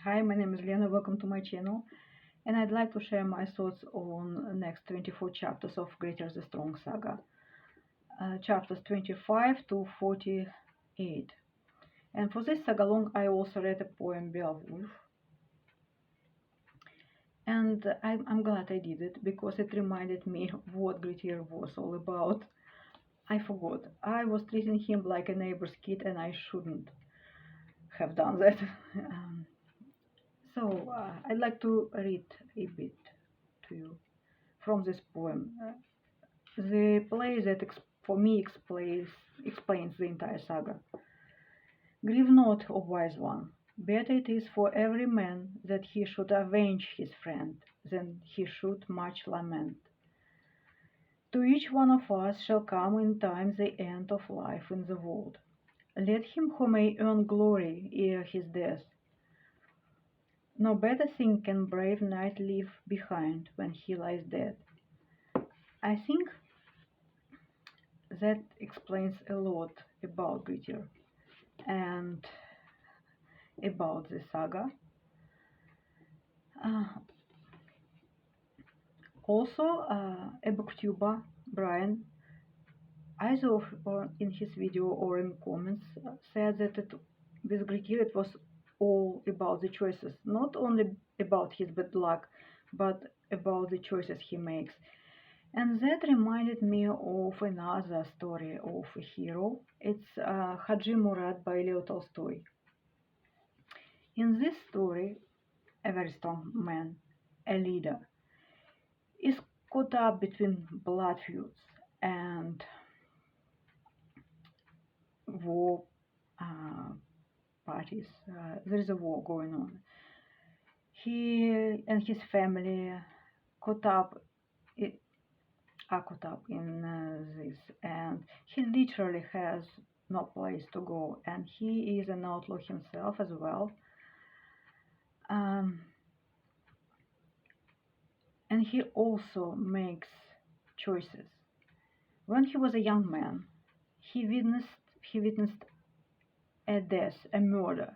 Hi, my name is Lena, welcome to my channel, and I'd like to share my thoughts on the next 24 chapters of Grettir the Strong saga, chapters 25 to 48. And for this Sagalong, I also read a poem Beowulf, and I'm glad I did it because it reminded me what Grettir was all about. I forgot, I was treating him like a neighbor's kid, and I shouldn't have done that. So I'd like to read a bit to you from this poem. The play that for me explains the entire saga. Grieve not, O wise one. Better it is for every man that he should avenge his friend than he should much lament. To each one of us shall come in time the end of life in the world. Let him who may earn glory ere his death. No better thing can brave knight leave behind when he lies dead. I think that explains a lot about Grettir and about the saga. Also, a booktuber, Brian, either or in his video or in comments, said that with Grettir it was all about the choices, not only about his bad luck, but about the choices he makes. And that reminded me of another story of a hero. It's Haji Murad by Leo Tolstoy. In this story, a very strong man, a leader, is caught up between blood feuds and war parties. There is a war going on. He and his family are caught up in this, and he literally has no place to go, and he is an outlaw himself as well. And he also makes choices. When he was a young man, he witnessed a death, a murder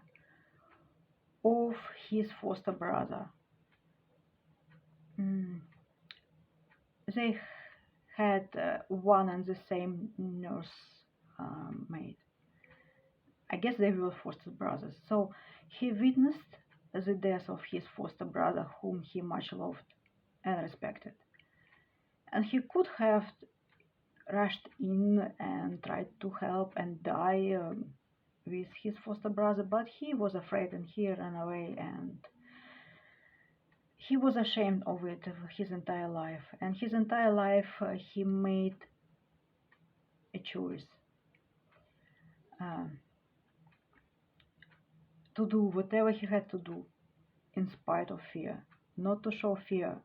of his foster brother. They had one and the same nurse maid. I guess they were foster brothers. So he witnessed the death of his foster brother, whom he much loved and respected. And he could have rushed in and tried to help and die with his foster brother, but he was afraid and he ran away, and he was ashamed of it his entire life. And his entire life he made a choice to do whatever he had to do in spite of fear, not to show fear,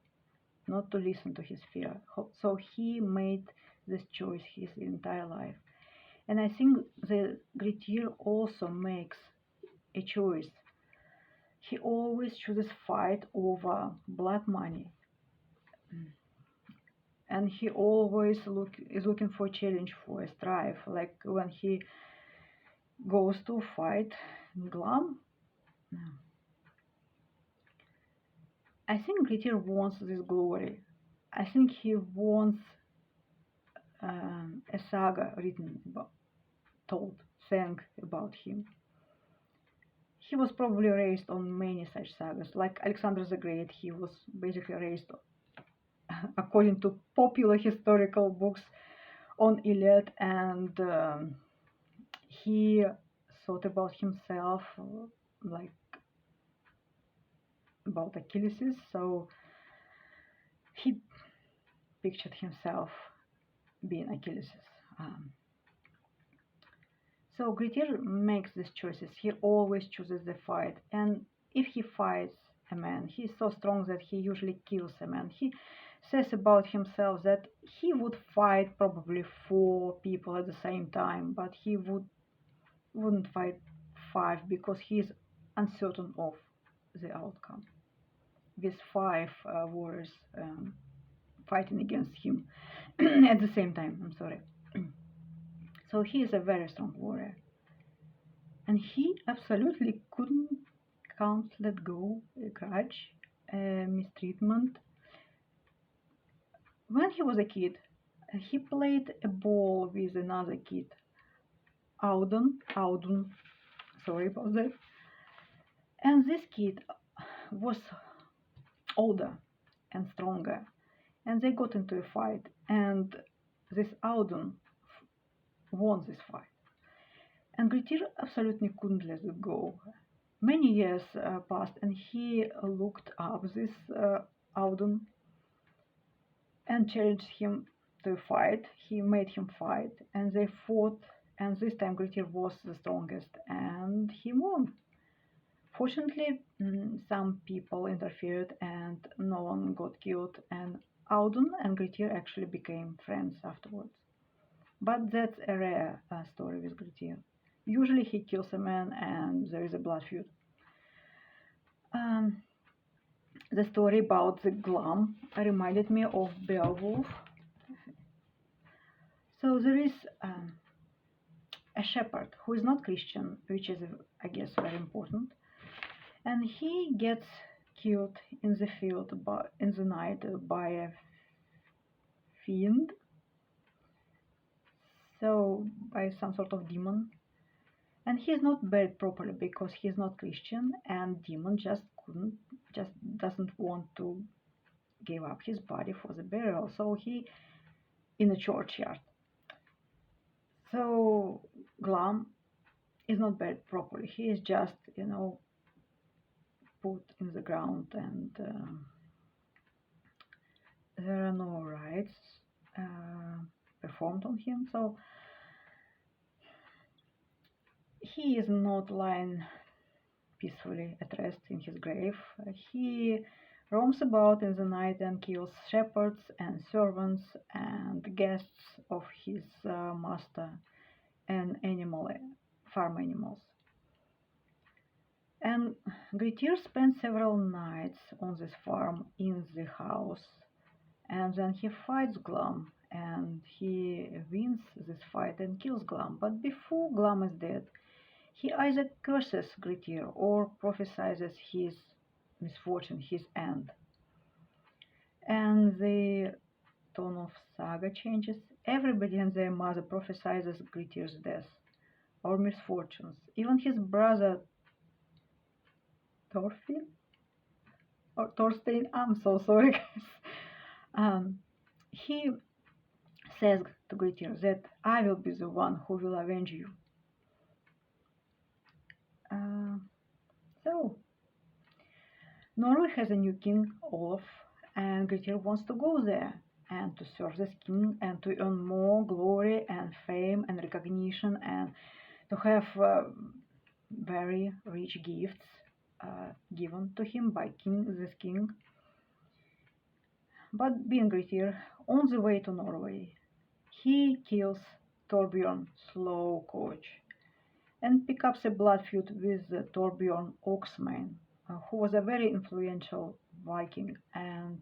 not to listen to his fear. So he made this choice his entire life. And I think the Grettir also makes a choice. He always chooses fight over blood money. And he always is looking for a challenge, for a strife, like when he goes to fight Glum. I think Grettir wants this glory. I think he wants a saga written about, sang about him. He was probably raised on many such sagas, like Alexander the Great. He was basically raised, according to popular historical books, on Iliad, and he thought about himself like about Achilles, so he pictured himself being Achilles. So Grettir makes these choices. He always chooses the fight, and if he fights a man, he is so strong that he usually kills a man. He says about himself that he would fight probably 4 people at the same time, but he wouldn't fight 5 because he is uncertain of the outcome. With 5 warriors fighting against him at the same time. I'm sorry. So he is a very strong warrior, and he absolutely couldn't can't let go a grudge, a mistreatment. When he was a kid, he played a ball with another kid, Audun, sorry about that. And this kid was older and stronger, and they got into a fight, and this Audun won this fight. And Grettir absolutely couldn't let it go. Many years passed, and he looked up this Audun and challenged him to a fight. He made him fight, and they fought, and this time Grettir was the strongest, and he won. Fortunately, some people interfered, and no one got killed, and Audun and Grettir actually became friends afterwards. But that's a rare story with Grettir. Usually he kills a man and there is a blood feud. The story about the glum reminded me of Beowulf. So there is a shepherd who is not Christian, which is, I guess, very important. And he gets killed in the field in the night by a fiend. So by some sort of demon. And he's not buried properly because he's not Christian, and demon just doesn't want to give up his body for the burial. So he in a churchyard. So Glum is not buried properly. He is just, put in the ground, and there are no rites performed on him. So he is not lying peacefully at rest in his grave. He roams about in the night and kills shepherds and servants and guests of his master and farm animals. And Grettir spent several nights on this farm in the house, and then he fights Glum, and he wins this fight and kills Glum. But before Glum is dead, he either curses Grettir or prophesies his misfortune, his end. And the tone of Saga changes. Everybody and their mother prophesies Grettir's death or misfortunes. Even his brother Thorstein, I'm so sorry guys. He says to Grettir that I will be the one who will avenge you. So, Norway has a new king, Olaf, and Grettir wants to go there and to serve this king and to earn more glory and fame and recognition and to have very rich gifts given to him by this king. But being Grettir, on the way to Norway, he kills Thorbjorn Slowcoach and picks up a blood feud with Thorbjorn Oxmane, who was a very influential Viking and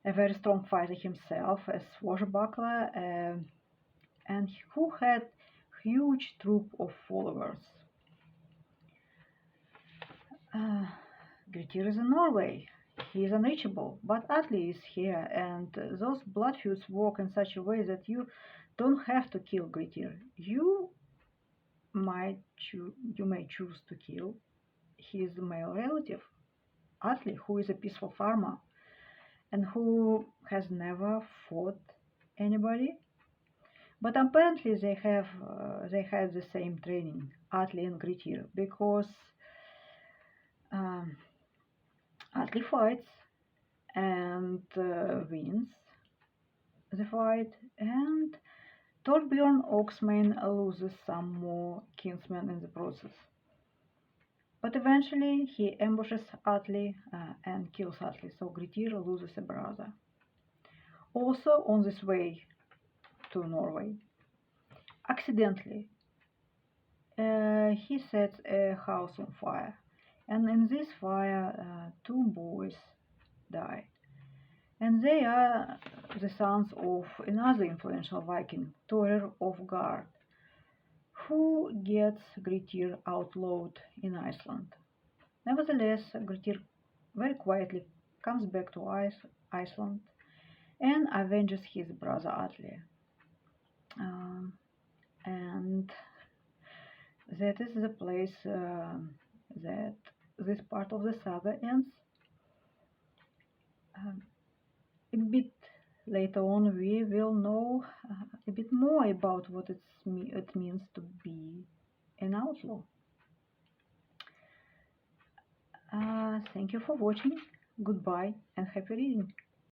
a very strong fighter himself, a swashbuckler, and who had huge troop of followers. Grettir is in Norway. He is unreachable, but Atli is here, and those blood feuds work in such a way that you don't have to kill Grettir. You may choose to kill his male relative, Atli, who is a peaceful farmer and who has never fought anybody. But apparently they had the same training, Atli and Grettir, because Atli fights and wins the fight, and Thorbjorn Oxmane loses some more kinsmen in the process. But eventually he ambushes Atli and kills Atli, so Grettir loses a brother. Also on this way to Norway, accidentally, he sets a house on fire, and in this fire 2 boys die. And they are the sons of another influential Viking, Thorir of Gard, who gets Grettir outlawed in Iceland. Nevertheless, Grettir very quietly comes back to Iceland and avenges his brother Atli. And that is the place that this part of the saga ends. A bit later on we will know a bit more about what it means to be an outlaw. Thank you for watching, goodbye and happy reading.